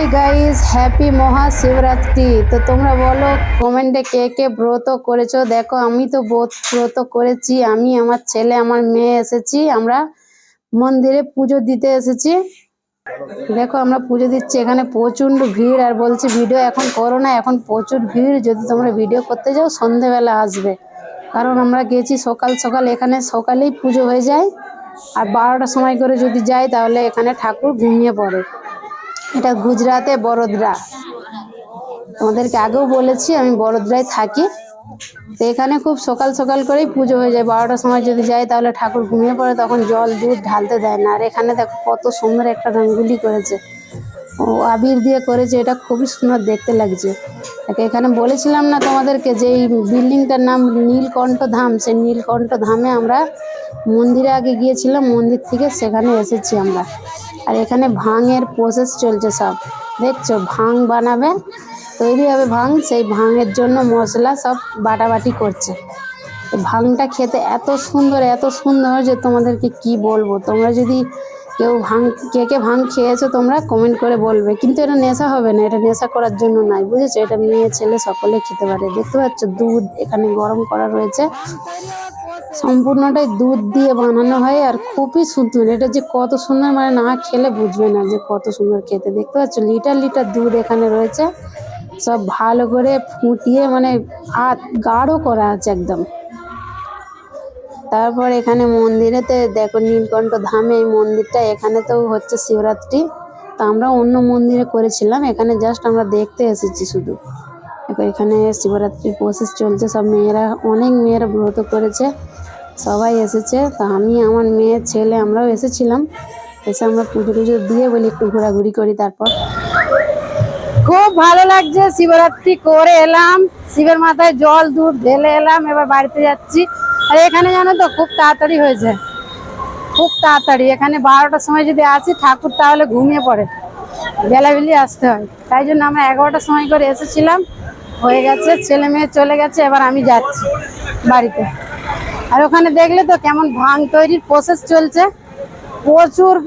Hi guys, happy Mahashivratri. তো তোমরা বলো কমেন্টে কে কে ব্রত করেছো। দেখো আমি তো ব্রত করেছি, আমি আমার ছেলে আমার মেয়ে এসেছি, আমরা মন্দিরে পুজো দিতে এসেছি। দেখো আমরা পুজো দিচ্ছি, এখানে প্রচন্ড ভিড়। আর বলছি ভিডিও এখন করো না, এখন প্রচুর ভিড়। যদি তোমরা ভিডিও করতে যাও সন্ধেবেলা আসবে, কারণ আমরা গেছি সকাল সকাল, এখানে সকালেই পুজো হয়ে যায়। আর 12টার সময় করে যদি যাই তাহলে এখানে ঠাকুর ঘুমিয়ে পড়ে। এটা গুজরাটে বড়োদরা, তোমাদেরকে আগেও বলেছি আমি বড়োদরায় থাকি। তো এখানে খুব সকাল সকাল করেই পুজো হয়ে যায়। 12টার সময় যদি যাই তাহলে ঠাকুর ঘুমিয়ে পড়ে, তখন জল দুধ ঢালতে দেয় না। আর এখানে দেখো কত সুন্দর একটা রঙ্গোলি করেছে, ও আবির দিয়ে করেছে, এটা খুবই সুন্দর দেখতে লাগছে। এখানে বলেছিলাম না তোমাদেরকে যে এই বিল্ডিংটার নাম নীলকণ্ঠ ধাম, সেই নীলকণ্ঠ ধামে আমরা মন্দিরে আগে গিয়েছিলাম, মন্দির থেকে সেখানে এসেছি আমরা। আর এখানে ভাঙের প্রসেস চলছে, সব দেখছো ভাঙ বানাবে, তৈরি হবে ভাঙ, সেই ভাঙের জন্য মশলা সব বাটাবাটি করছে। ভাঙটা খেতে এত সুন্দর যে তোমাদেরকে কি বলবো। তোমরা যদি কেউ কে কে ভাঙ খেয়েছো তোমরা কমেন্ট করে বলবে। কিন্তু এটা নেশা হবে না, এটা নেশা করার জন্য নয়, বুঝেছো। এটা মেয়ে ছেলে সকলে খেতে পারে। দেখতে পাচ্ছ দুধ এখানে গরম করা রয়েছে, সম্পূর্ণটাই দুধ দিয়ে বানানো হয়। আর খুবই সুন্দর, এটা যে কত সুন্দর, মানে না খেলে বুঝবে না যে কত সুন্দর খেতে। দেখতে পাচ্ছ লিটার লিটার দুধ এখানে রয়েছে, সব ভালো করে ফুটিয়ে মানে গাঢ় করা আছে একদম। তারপর এখানে মন্দিরেতে দেখো নীলকণ্ঠ ধামে এই মন্দিরটা, এখানে তো হচ্ছে শিবরাত্রি। তো আমরা অন্য মন্দিরে করেছিলাম, এখানে জাস্ট আমরা দেখতে এসেছি শুধু। এখানে শিবরাত্রির প্রসেস চলছে, সব মেয়েরা, অনেক মেয়েরা ব্রত করেছে, সবাই এসেছে। তো আমি আমার মেয়ে ছেলে আমরাও এসেছিলাম, এসে আমরা পুজো টুজো দিয়ে বলি একটু ঘোরাঘুরি করি। তারপর খুব ভালো লাগছে, শিবরাত্রি করে এলাম, শিবের মাথায় জল দুধ ঢেলে এলাম, এবার বাড়িতে যাচ্ছি। আর এখানে জানো তো খুব তাড়াতাড়ি হয়েছে, খুব তাড়াতাড়ি। এখানে 12টার সময় যদি আসি ঠাকুর তাহলে ঘুমিয়ে পড়ে, বেলাবেলি আসতে হয়। তাই জন্য আমরা 11টার সময় করে এসেছিলাম, হয়ে গেছে, ছেলে মেয়ে চলে গেছে, এবার আমি যাচ্ছি বাড়িতে। আর ওখানে দেখলে তো কেমন ভাঙ তৈরির প্রসেস চলছে,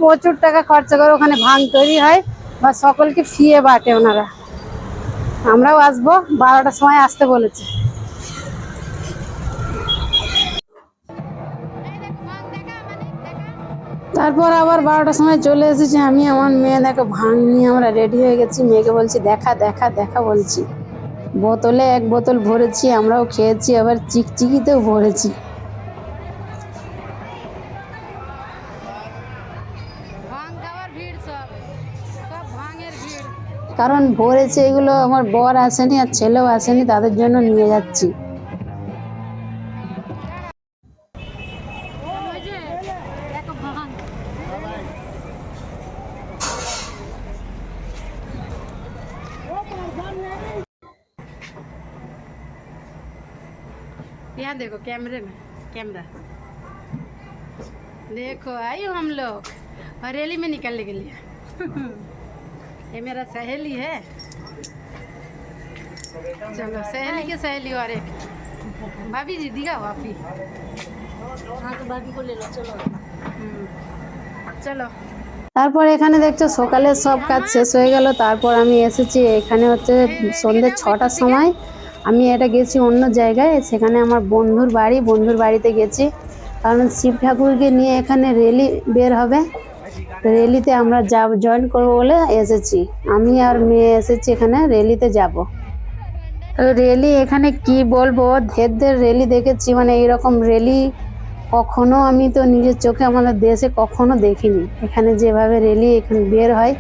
প্রচুর টাকা খরচা করে ওখানে ভাঙ তৈরি হয়, বা সকলকে ফিয়ে বাটে ওনারা। আমরাও আসবো, 12টার সময় আসতে বলেছে। তারপর আবার 12টার সময় চলে এসেছি আমি, আমার মেয়ে দেখো ভাঙ নিয়ে আমরা রেডি হয়ে গেছি। মেয়েকে বলছি দেখা দেখা দেখা বলছি, বোতলে 1 বোতল ভরেছি, আমরাও খেয়েছি, আবার চিকচিকিতেও ভরেছি। কারণ ভরেছে এগুলো, আমার বর আসেনি আর ছেলেও আসেনি, তাদের জন্য নিয়ে যাচ্ছি। यहाँ देखो कैमरे में, कैमरा देखो, आई हो हम लोग और रैली में निकलने के लिए। ये मेरा सहेली है, चलो सहेली के सहेली और एक भाभी जी दिखाओ आप ही। हाँ तो भाभी को ले लो, चलो चलो। তারপর এখানে দেখছো সকালে সব কাজ শেষ হয়ে গেল। তারপর আমি এসেছি এখানে হচ্ছে সন্ধ্যে 6টার সময়। আমি এটা গেছি অন্য জায়গায়, সেখানে আমার বন্ধুর বাড়িতে গেছি, কারণ শিব ঠাকুরকে নিয়ে এখানে র্যালি বের হবে। র্যালিতে আমরা জয়েন করবো বলে এসেছি, আমি আর মেয়ে এসেছি এখানে র্যালিতে যাব। র্যালি এখানে কি বলবো, ঢের র্যালি দেখেছি, মানে এইরকম র্যালি কখনো আমি তো নিজের চোখে আমাদের দেশে কখনো দেখিনি। এখানে যেভাবে র্যালি এখানে বের হয়,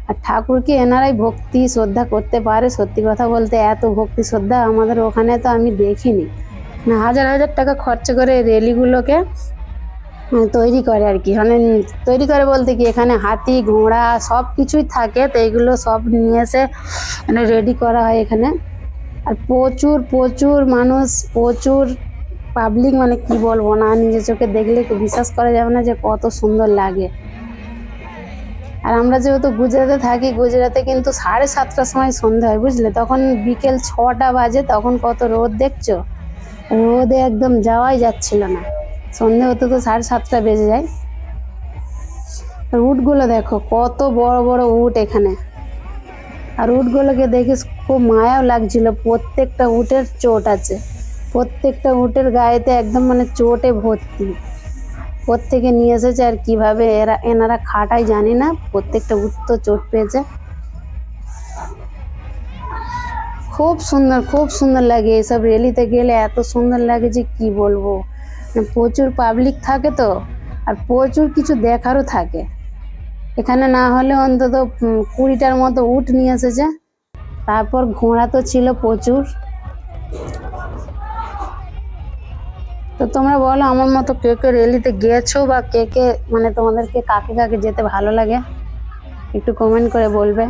আর ঠাকুরকে এনারাই ভক্তি শ্রদ্ধা করতে পারে। সত্যি কথা বলতে এত ভক্তি শ্রদ্ধা আমাদের ওখানে তো আমি দেখিনি। না, হাজার হাজার টাকা খরচা করে র্যালিগুলোকে তৈরি করে আর কি। মানে তৈরি করে বলতে কি, এখানে হাতি ঘোড়া সব কিছুই থাকে, তো এইগুলো সব নিয়ে এসে মানে রেডি করা হয় এখানে। আর প্রচুর মানুষ, প্রচুর পাবলিক, মানে কি বলবো না, নিজের চোখে দেখলে বিশ্বাস করা যাবে না যে কত সুন্দর লাগে। আর আমরা যেহেতু গুজরাটে থাকি, গুজরাটে কিন্তু 7:30টার সময় সন্ধ্যা হয়, বুঝলে। তখন বিকেল 6টা বাজে, তখন কত রোদ দেখছো, রোদে একদম যাওয়াই যাচ্ছিল না। সন্ধ্যে হতে তো 7:30টা বেজে যায়। উটগুলো দেখো কত বড় বড় উট এখানে, আর উটগুলোকে দেখে খুব মায়াও লাগছিল। প্রত্যেকটা উটের চোট আছে, প্রত্যেকটা উটের গায়েতে একদম মানে চোটে ভর্তি। কোত্থেকে নিয়ে এসেছে আর কিভাবে এনারা খাটায় জানি না, প্রত্যেকটা উট তো চোট পেয়েছে। খুব সুন্দর, খুব সুন্দর লাগে এইসব র্যালিতে গেলে, এত সুন্দর লাগে যে কি বলবো। প্রচুর পাবলিক থাকে তো, আর প্রচুর কিছু দেখারও থাকে। এখানে না হলে অন্তত 20টার মতো উট নিয়ে এসেছে। তারপর ঘোড়া তো ছিল প্রচুর। তো তোমরা বলো আমার মতো কে কে র্যালিতে গেছো, বা কে কে মানে তোমাদেরকে কাকে কাকে যেতে ভালো লাগে, একটু কমেন্ট করে বলবে।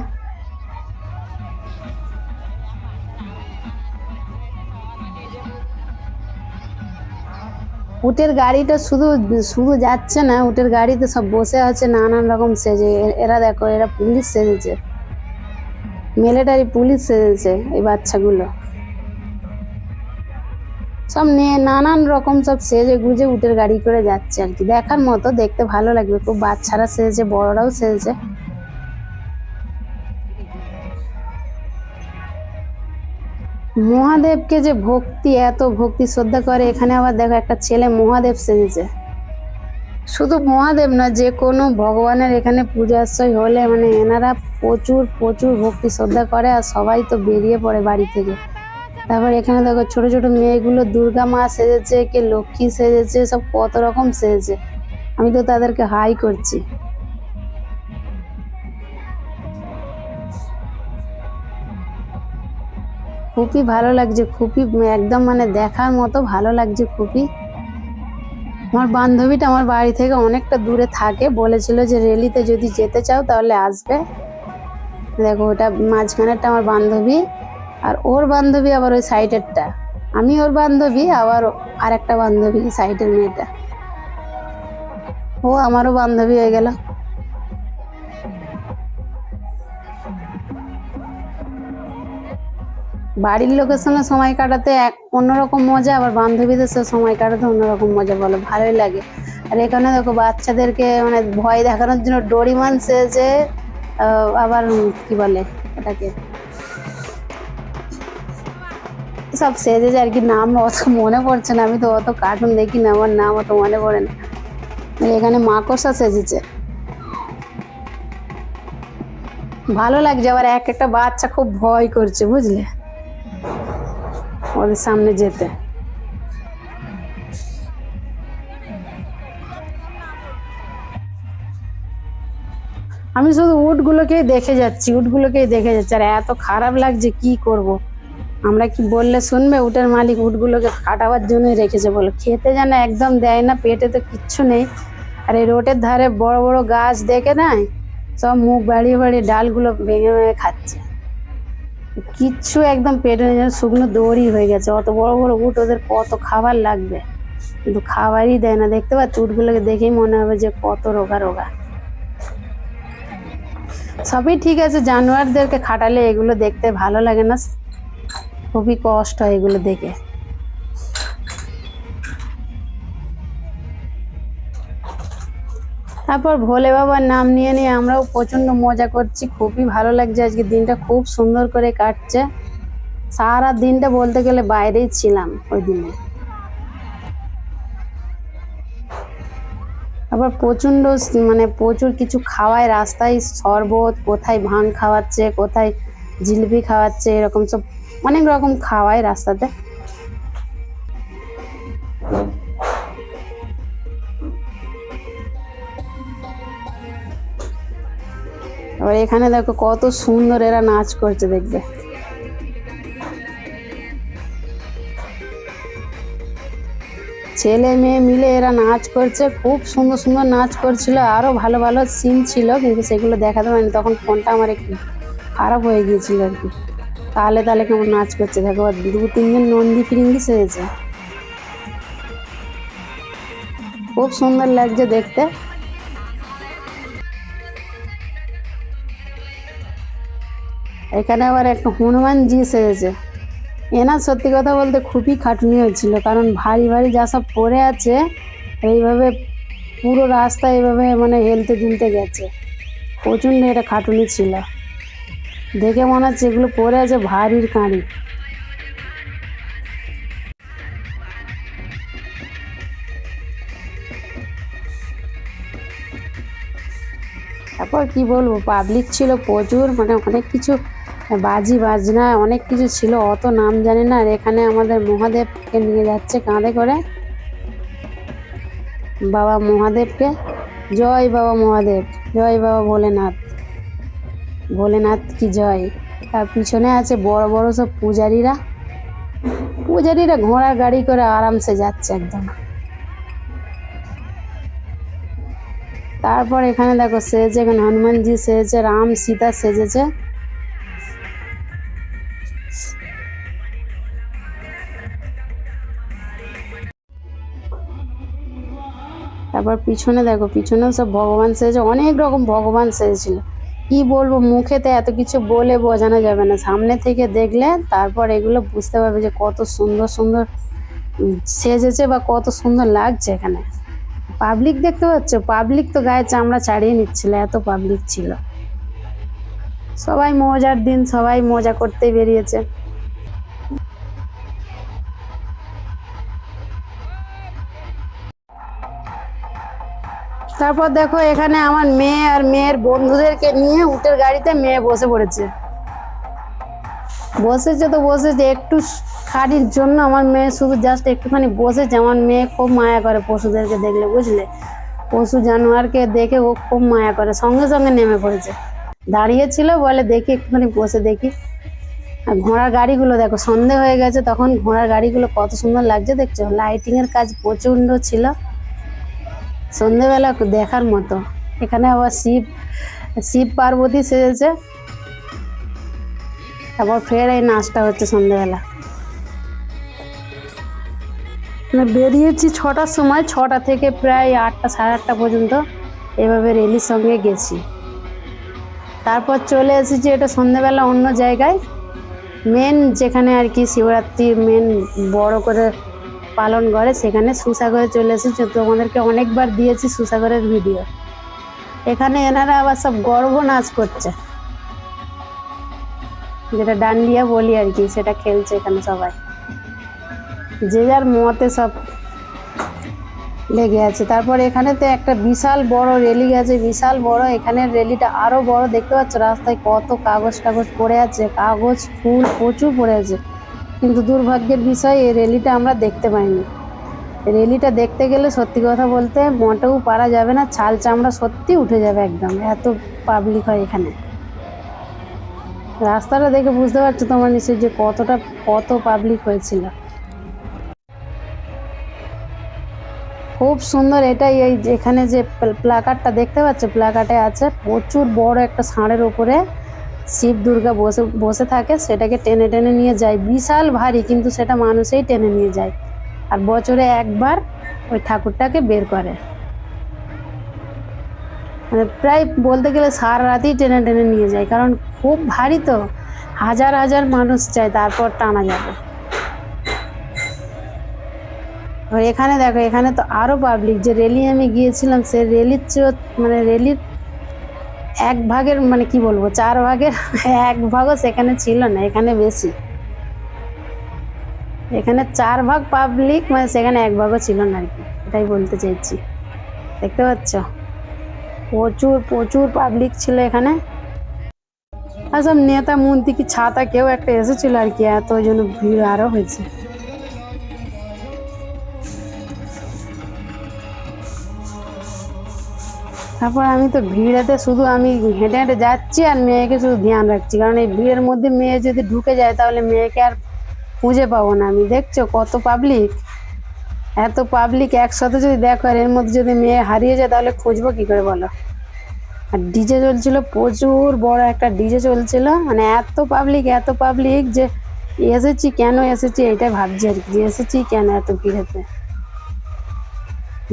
উটের গাড়িটা শুধু শুধু যাচ্ছে না, উটের গাড়িতে সব বসে আছে নানান রকম সেজে। এরা দেখো, এরা পুলিশ সেজেছে, মিলিটারি পুলিশ সেজেছে এই বাচ্চাগুলো। সব নিয়ে নানান রকম সব সেজে গুজে উটের গাড়ি করে যাচ্ছে আর কি। দেখার মতো, দেখতে ভালো লাগবে খুব। বাচ্চারা সেজেছে, বড়রাও সেজেছে। মহাদেবকে যে ভক্তি, এত ভক্তি শ্রদ্ধা করে। এখানে আবার দেখো একটা ছেলে মহাদেব সেজেছে। শুধু মহাদেব না, যে কোনো ভগবানের এখানে পূজা আশ্রয় হলে মানে এনারা প্রচুর প্রচুর ভক্তি শ্রদ্ধা করে, আর সবাই তো বেরিয়ে পড়ে বাড়ি থেকে। তারপর এখানে দেখো ছোট ছোট মেয়েগুলো দুর্গা মা সেজেছে, কে লক্ষ্মী সেজেছে, সব কত রকম সেজেছে। আমি তো তাদেরকে হাই করছি। খুবই ভালো লাগছে, খুবই একদম মানে দেখার মতো ভালো লাগছে খুবই। আমার বান্ধবীটা আমার বাড়ি থেকে অনেকটা দূরে থাকে, বলেছিল যে র্যালিতে যদি যেতে চাও তাহলে আসবে। দেখো ওটা মাঝখানেরটা আমার বান্ধবী, আর ওর বান্ধবী আবার ওই সাইডেরটা। আমি ওর বান্ধবী, আবার আর একটা বান্ধবী সাইডের মেয়েটা, ও আমারও বান্ধবী হয়ে গেল। বাড়ির লোকের সঙ্গে সময় কাটাতে এক অন্যরকম মজা, আবার বান্ধবীদের সাথে সময় কাটাতে অন্যরকম মজা, বলো ভালোই লাগে। আর এখানে দেখো বাচ্চাদেরকে মানে ভয় দেখানোর জন্য ডোরিমান সেজে, আবার কি বলে ওটাকে, সব সেজেছে আর কি। নাম অত মনে পড়ছে না, আমি তো অত কার্টুন দেখি না, আমার নাম অত মনে পড়ে না। এখানে মাকড়সা সেজেছে, ভালো লাগছে। আবার এক একটা বাচ্চা খুব ভয় করছে, বুঝলে, ওদের সামনে যেতে। আমি শুধু উটগুলোকেই দেখে যাচ্ছি, উটগুলোকেই দেখে যাচ্ছি, আর এত খারাপ লাগছে, কি করব। আমরা কি বললে শুনবে? উটের মালিক উটগুলোকে কাটাবার জন্যই রেখেছে, বলো। খেতে যেন একদম দেয় না, পেটে তো কিচ্ছু নেই। আর এই রোডের ধারে বড় বড় গাছ দেখে নাই, সব মুখ বাড়িয়ে বাড়িয়ে ডালগুলো ভেঙে ভেঙে খাচ্ছে। কিচ্ছু একদম পেটে নেই, যেন শুকনো দড়ি হয়ে গেছে। অত বড় বড় উট, ওদের কত খাবার লাগবে, কিন্তু খাবারই দেয় না। দেখতে পাচ্ছ উটগুলোকে দেখেই মনে হবে যে কত রোগা রোগা। সবই ঠিক আছে, জানোয়ারদেরকে খাটালে এগুলো দেখতে ভালো লাগে না, খুবই কষ্ট হয় এগুলো দেখে। তারপর ভোলে বাবার নাম নিয়ে নিয়ে আমরাও প্রচন্ড মজা করছি, খুবই ভালো লাগছে। আজকে দিনটা খুব সুন্দর করে কাটছে। সারা দিনটা বলতে গেলে বাইরেই ছিলাম ওই দিনে। আবার প্রচন্ড মানে প্রচুর কিছু খাওয়ায় রাস্তায়, শরবত, কোথায় ভাং খাওয়াচ্ছে, কোথায় জিলিপি খাওয়াচ্ছে, এরকম সব অনেক রকম খাওয়ায় রাস্তাতে। আবার এখানে দেখো কত সুন্দর এরা নাচ করছে, দেখবে। ছেলে মেয়ে মিলে এরা নাচ করছে, খুব সুন্দর সুন্দর নাচ করছিল। আরো ভালো ভালো সিন ছিল, কিন্তু সেগুলো দেখাতে পারিনি, তখন ফোনটা আমার একটু খারাপ হয়ে গিয়েছিল আর কি। তাহলে তাহলে কেমন নাচ করছে দেখো, 2-3 জন নন্দী ফিরিঙ্গি সেজেছে, খুব সুন্দর লাগছে দেখতে। এখানে আবার একটা হনুমানজি সেজেছে। এনার সত্যি কথা বলতে খুবই খাটুনি হচ্ছিল, কারণ ভারী ভারী যা সব পড়ে আছে, এইভাবে পুরো রাস্তা এইভাবে মানে হেলতে দুলতে গেছে, প্রচণ্ড এটা খাটুনি ছিল। দেখে মনে হচ্ছে এগুলো পরে আছে ভারীর কাঁড়ি। তারপর কি বলবো, পাবলিক ছিল প্রচুর, মানে অনেক কিছু বাজি বাজনা অনেক কিছু ছিল, অত নাম জানি না। আর এখানে আমাদের মহাদেবকে নিয়ে যাচ্ছে কাঁধে করে, বাবা মহাদেবকে। জয় বাবা মহাদেব, জয় বাবা ভোলেনাথ, ভোলেনাথ কি জয়। তার পিছনে আছে বড় বড় সব পূজারীরা, পূজারীরা ঘোড়া গাড়ি করে আরামসে যাচ্ছে একদম। তারপর এখানে দেখো সেজেছে, এখানে হনুমানজি সেজেছে, রাম সীতা সেজেছে। তারপর পিছনে দেখো, পিছনেও সব ভগবান সেজেছে, অনেক রকম ভগবান সেজেছিল। কি বলবো, মুখেতে এত কিছু বলে বোঝানো যাবে না, সামনে থেকে দেখলে তারপর এগুলো বুঝতে পারবে যে কত সুন্দর সুন্দর সেজেছে বা কত সুন্দর লাগছে। এখানে পাবলিক দেখতে পাচ্ছ, পাবলিক তো গায়ে চামড়া ছাড়িয়ে নিচ্ছিল, এত পাবলিক ছিল। সবাই মজার দিন, সবাই মজা করতে বেরিয়েছে। তারপর দেখো এখানে আমার মেয়ে আর মেয়ের বন্ধুদেরকে নিয়ে উটের গাড়িতে মেয়ে বসে পড়েছে। বসেছে তো বসেছে, একটু খাড়ির জন্য আমার মেয়ে শুধু জাস্ট একটুখানি বসেছে। আমার মেয়ে খুব মায়া করে পশুদেরকে দেখলে, বুঝলে, পশু জানোয়ারকে দেখে ও খুব মায়া করে, সঙ্গে সঙ্গে নেমে পড়েছে। দাঁড়িয়েছিল, বলে দেখি একটুখানি বসে দেখি। আর ঘোড়ার গাড়িগুলো দেখো, সন্ধে হয়ে গেছে তখন ঘোড়ার গাড়িগুলো কত সুন্দর লাগছে, দেখছো, লাইটিং এর কাজ প্রচন্ড ছিল, সন্ধেবেলা দেখার মতো। এখানে আবার শিব শিব পার্বতী সেজেছে। তারপর ফের এই নাচটা হচ্ছে সন্ধেবেলা। মানে বেরিয়েছি 6টার সময়, 6টা থেকে প্রায় 8টা সাড়ে 8টা পর্যন্ত এভাবে রেলির সঙ্গে গেছি। তারপর চলে এসেছি এটা সন্ধেবেলা অন্য জায়গায়, মেন যেখানে আর কি শিবরাত্রি মেন বড় করে পালন করে, সেখানে সুসাগরে চলে এসেছি। তোমাদেরকে অনেকবার দিয়েছি সুসাগরের ভিডিও। এখানে এনারা আবার সব গর্ব নাচ করছে, যেটা ডান্ডিয়া বলি আর কি, সেটা খেলছে এখানে সবাই, যে যার মতে সব লেগে আছে। তারপর এখানে তো একটা বিশাল বড় রেলি গেছে, বিশাল বড়। এখানের রেলিটা আরো বড়, দেখতে পাচ্ছ রাস্তায় কত কাগজ টাগজ পড়ে আছে, কাগজ ফুল প্রচুর পড়ে আছে। কিন্তু দুর্ভাগ্যের বিষয় এই রেলিটা আমরা দেখতে পাইনি। রেলিটা দেখতে গেলে সত্যি কথা বলতে মোটেও পারা যাবে না, ছাল চামড়া সত্যি উঠে যাবে একদম, এত পাবলিক হয় এখানে। রাস্তাটা দেখে বুঝতে পারছো তোমার নিশ্চয়ই যে কত পাবলিক হয়েছিল। খুব সুন্দর। এটাই এই এখানে যে প্লাকার্ডটা দেখতে পাচ্ছ, প্লাকার্ডে আছে প্রচুর বড় একটা ষাঁড়ের উপরে শিব দুর্গা বসে বসে থাকে, সেটাকে টেনে টেনে নিয়ে যায়, বিশাল ভারী, কিন্তু সেটা মানুষেই টেনে নিয়ে যায়। আর বছরে একবার ওই ঠাকুরটাকে বের করে, মানে প্রায় বলতে গেলে সারা রাতেই টেনে টেনে নিয়ে যায়, কারণ খুব ভারী তো, হাজার হাজার মানুষ চায় তারপর টানা যাবে। আর এখানে দেখো, এখানে তো আরো পাবলিক। যে রেলি আমি গিয়েছিলাম সে রেলির মানে রেলির এক ভাগের, মানে কি বলবো, 4 ভাগের 1 ভাগও সেখানে ছিল না, এখানে বেশি। এখানে 4 ভাগ পাবলিক, মানে সেখানে 1 ভাগও ছিল না আর কি, এটাই বলতে চাইছি। দেখতে পাচ্ছ প্রচুর প্রচুর পাবলিক ছিল এখানে। আর সব নেতা মন্ত্রী কি ছাতা কেউ একটা এসেছিল আর কি, এত ওই জন্য ভিড় আরো হয়েছে। তারপর আমি তো ভিড়েতে শুধু আমি হেঁটে হেঁটে যাচ্ছি আর মেয়েকে শুধু ধ্যান রাখছি, কারণ এই ভিড়ের মধ্যে মেয়ে যদি ঢুকে যায় তাহলে মেয়েকে আর খুঁজে পাবো না আমি। দেখছো কত পাবলিক, এত পাবলিক একসাথে যদি দেখো, আর এর মধ্যে যদি মেয়ে হারিয়ে যায় তাহলে খুঁজবো কি করে বলো। আর ডিজে চলছিল, প্রচুর বড় একটা ডিজে চলছিল, মানে এত পাবলিক যে এসেছি কেন এসেছি এটাই ভাবছি আর কি, যে এসেছি কেন এত ভিড়েতে।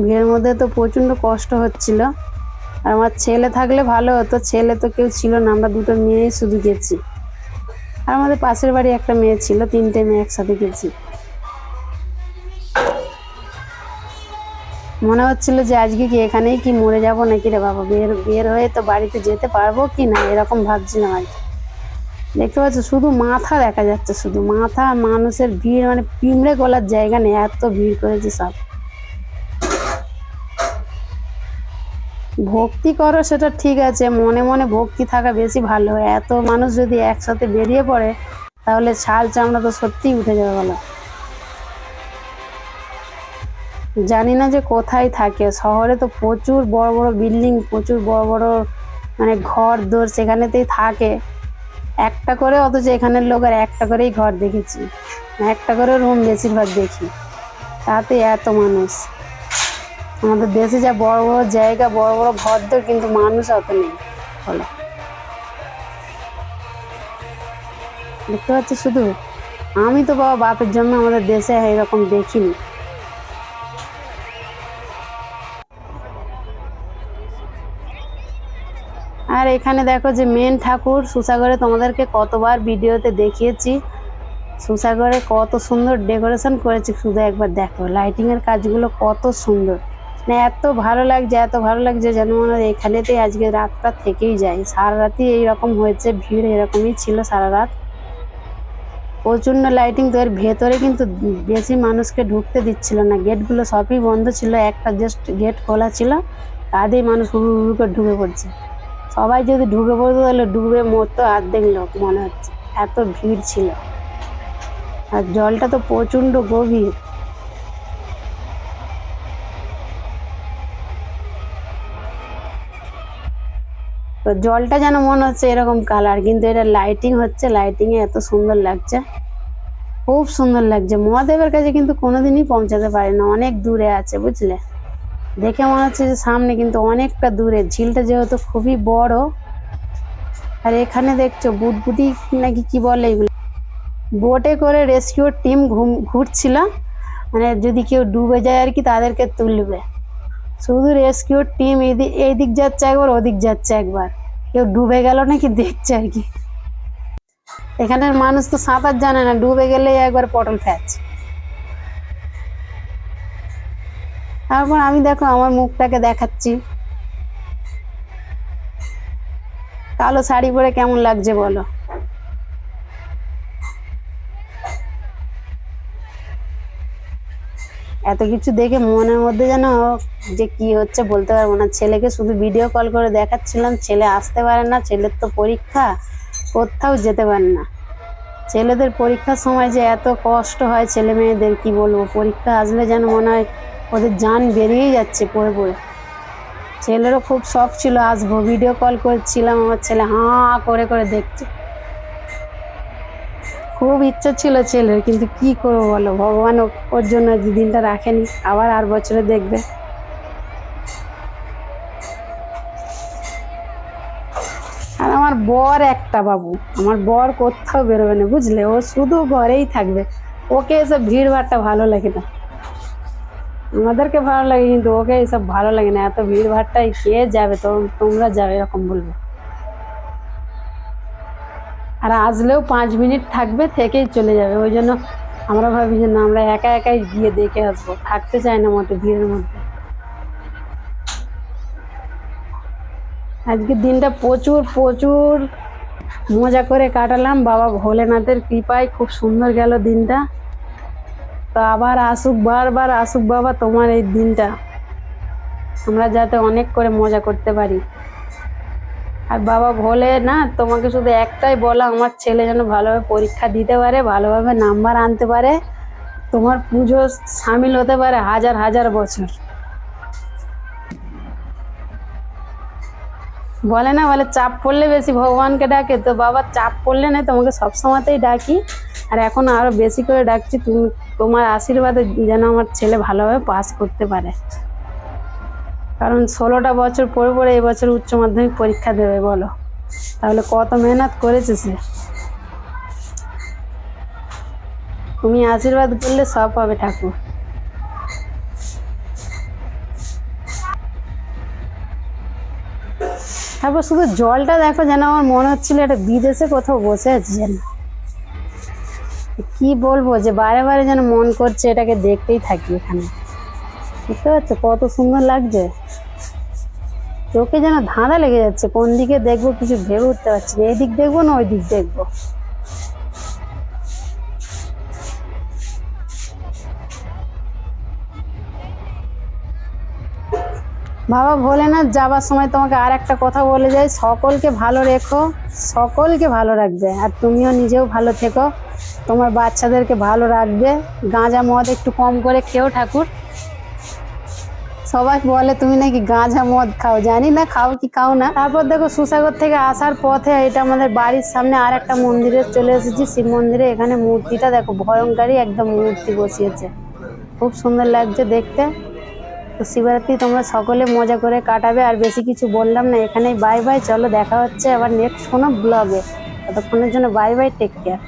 ভিড়ের মধ্যে তো প্রচণ্ড কষ্ট হচ্ছিল। আর আমার ছেলে থাকলে ভালো হতো, ছেলে তো কেউ ছিল না, আমরা দুটো মেয়েই শুধু গেছি। আর আমাদের পাশের বাড়ি একটা মেয়ে ছিল, 3টে মেয়ে একসাথে গেছি। মনে হচ্ছিল যে আজকে কি এখানেই কি মরে যাবো নাকি রে বাবা, বের হয়ে তো বাড়িতে যেতে পারবো কি না, এরকম ভাবছিলাম আর কি। দেখতে পাচ্ছ শুধু মাথা দেখা যাচ্ছে, শুধু মাথা, মানুষের ভিড়, মানে পিঁমড়ে গলার জায়গা নেই, এত ভিড় করেছে সব। ভক্তি করো সেটা ঠিক আছে, মনে মনে ভক্তি থাকা বেশি ভালো। এত মানুষ যদি একসাথে বেরিয়ে পড়ে তাহলে ছাল চামড়া তো সত্যিই উঠে যাবে বলো। জানি না যে কোথায় থাকে, শহরে তো প্রচুর বড় বড় বিল্ডিং, প্রচুর বড় বড় মানে ঘর দোর সেখানেতেই থাকে একটা করে, অথচ এখানের লোক আর একটা করেই ঘর দেখেছি, একটা করে রুম বেশিরভাগ দেখি, তাতে এত মানুষ। আমাদের দেশে যা বড় বড় জায়গা, বড় বড় ঘর দোর, কিন্তু মানুষ অত নেই বলো। দেখতে পাচ্ছি শুধু, আমি তো বাবা বাপের জন্য আমাদের দেশে এরকম দেখিনি। আর এখানে দেখো যে মেন ঠাকুর সুসাগরে, তোমাদেরকে কতবার ভিডিওতে দেখিয়েছি, সুসাগরে কত সুন্দর ডেকোরেশন করেছে, শুধু একবার দেখো লাইটিং এর কাজগুলো কত সুন্দর, মানে এত ভালো লাগছে, এত ভালো লাগছে যেন মনে হয় এখানেতেই আজকে রাতটা থেকেই যাই। সারা রাতই এইরকম হয়েছে, ভিড় এরকমই ছিল সারা রাত, প্রচণ্ড লাইটিং। তো এর ভেতরে কিন্তু বেশি মানুষকে ঢুকতে দিচ্ছিল না, গেটগুলো সবই বন্ধ ছিল, একটা জাস্ট গেট খোলা ছিল, তাতেই মানুষ হুড় হুড় করে ঢুকে পড়ছে। সবাই যদি ঢুকে পড়তো তাহলে ডুবে মরতো অর্ধেক লোক মনে হচ্ছে, এত ভিড় ছিল। আর জলটা তো প্রচণ্ড গভীর। তো জলটা যেন মনে হচ্ছে এরকম কালার, কিন্তু এটা লাইটিং হচ্ছে, লাইটিংয়ে এত সুন্দর লাগছে, খুব সুন্দর লাগছে। মহাদেবের কাছে কিন্তু কোনোদিনই পৌঁছাতে পারে না, অনেক দূরে আছে বুঝলে, দেখে মনে হচ্ছে যে সামনে, কিন্তু অনেকটা দূরে। ঝিলটা যেহেতু খুবই বড়। আর এখানে দেখছো বুটবুটি নাকি কি বলে এগুলো, বোটে করে রেস্কিউ টিম ঘুরছিল, মানে যদি কেউ ডুবে যায় আর কি তাদেরকে তুলবে। শুধু রেস্কিউ টিম এই দিক যাচ্ছে একবার, ওদিক যাচ্ছে একবার, কেউ ডুবে গেল নাকি দেখছে আর কি। এখানের মানুষ তো সাঁতার জানে না, ডুবে গেলেই একবার পটল ফ্যাচ। তারপর আমি দেখো আমার মুখটাকে দেখাচ্ছি, কালো শাড়ি পরে কেমন লাগছে বলো। এত কিছু দেখে মনের মধ্যে যেন যে কি হচ্ছে বলতে পারবো না। ছেলেকে শুধু ভিডিও কল করে দেখাচ্ছিলাম, ছেলে আসতে পারে না, ছেলের তো পরীক্ষা, কোথাও যেতে পারে না। ছেলেদের পরীক্ষার সময় যে এত কষ্ট হয় ছেলে মেয়েদের, কি বলবো, পরীক্ষা আসলে যেন মনে হয় ওদের জান বেরিয়েই যাচ্ছে পড়ে পড়ে। ছেলেরও খুব শখ ছিল আসবো, ভিডিও কল করছিলাম, আমার ছেলে হাঁ করে করে দেখছে, খুব ইচ্ছা ছিল ছেলের, কিন্তু কি করবো বলো, ভগবান ওর জন্য দিনটা রাখেনি, আবার আর বছরে দেখবে। আর আমার বর একটা বাবু, আমার বর কোথাও বেরোবে না বুঝলে, ও শুধু ঘরেই থাকবে, ওকে এসব ভিড় ভাড়টা ভালো লাগে না। আমাদেরকে ভালো লাগে কিন্তু ওকে এসব ভালো লাগে না, এত ভিড় ভাড়টাই কে যাবে, তো তোমরা যাবে এরকম বলবে। আর আসলেও 5 মিনিট থাকবে, থেকেই চলে যাবে, ওই জন্য আমরা ভাবি যে না, আমরা একা একাই গিয়ে দেখে আসবো, থাকতে চাই না মোটে ভিড়ের মধ্যে। আজকের দিনটা প্রচুর প্রচুর মজা করে কাটালাম, বাবা ভোলেনাথের কৃপায় খুব সুন্দর গেল দিনটা। তো আবার আসুক, বারবার আসুক বাবা তোমার এই দিনটা, আমরা যাতে অনেক করে মজা করতে পারি। আর বাবা ভোলে না, তোমাকে শুধু একটাই বলা, আমার ছেলে যেন ভালোভাবে পরীক্ষা দিতে পারে, ভালোভাবে নাম্বার আনতে পারে, তোমার পুজো সামিল হতে পারে হাজার হাজার বছর। বলে না, বলে চাপ পড়লে বেশি ভগবানকে ডাকে, তো বাবা চাপ পড়লে না, তোমাকে সবসময়তেই ডাকি, আর এখন আরও বেশি করে ডাকছি, তুমি তোমার আশীর্বাদে যেন আমার ছেলে ভালোভাবে পাস করতে পারে। কারণ 16টা বছর পরে পরে এবছর উচ্চ মাধ্যমিক পরীক্ষা দেবে বলো, তাহলে কত মেহনত করেছে সে। তুমি আশীর্বাদ করলে সব পাবে ঠাকুর। তারপর শুধু জলটা দেখো, যেন আমার মনে হচ্ছিল এটা বিদেশে কোথাও বসে আছি যেন, কি বলবো, যে বারে বারে যেন মন করছে এটাকে দেখতেই থাকি। এখানে বুঝতে পারছো কত সুন্দর লাগছে। চোখে যেন ধাঁধা লেগে যাচ্ছে, কোন দিকে দেখবো কিছু ভেবে উঠতে পারছি না, এদিক দেখবো না ওই দিক দেখবো। বাবা ভোলেনাথ যাবার সময় তোমাকে আর একটা কথা বলে যাই, সকলকে ভালো রেখো, সকলকে ভালো রাখবে, আর তুমিও নিজেও ভালো থেকো, তোমার বাচ্চাদেরকে ভালো রাখবে। গাঁজা মদ একটু কম করে খেও ঠাকুর। সবাই বলে তুমি নাকি গাঁজা মদ খাও, জানি না খাও কি খাও না। তারপর দেখো সুসাগর থেকে আসার পথে এটা আমাদের বাড়ির সামনে আর একটা মন্দিরে চলে এসেছি, শিব মন্দিরে। এখানে মূর্তিটা দেখো, ভয়ঙ্করী একদম মূর্তি বসিয়েছে, খুব সুন্দর লাগছে দেখতে। তো শিবরাত্রি তোমরা সকলে মজা করে কাটাবে, আর বেশি কিছু বললাম না, এখানেই বাই বাই। চলো দেখা হচ্ছে আবার নেক্সট কোনো ব্লগে, ততক্ষণের জন্য বাই বাই, টেক কেয়ার।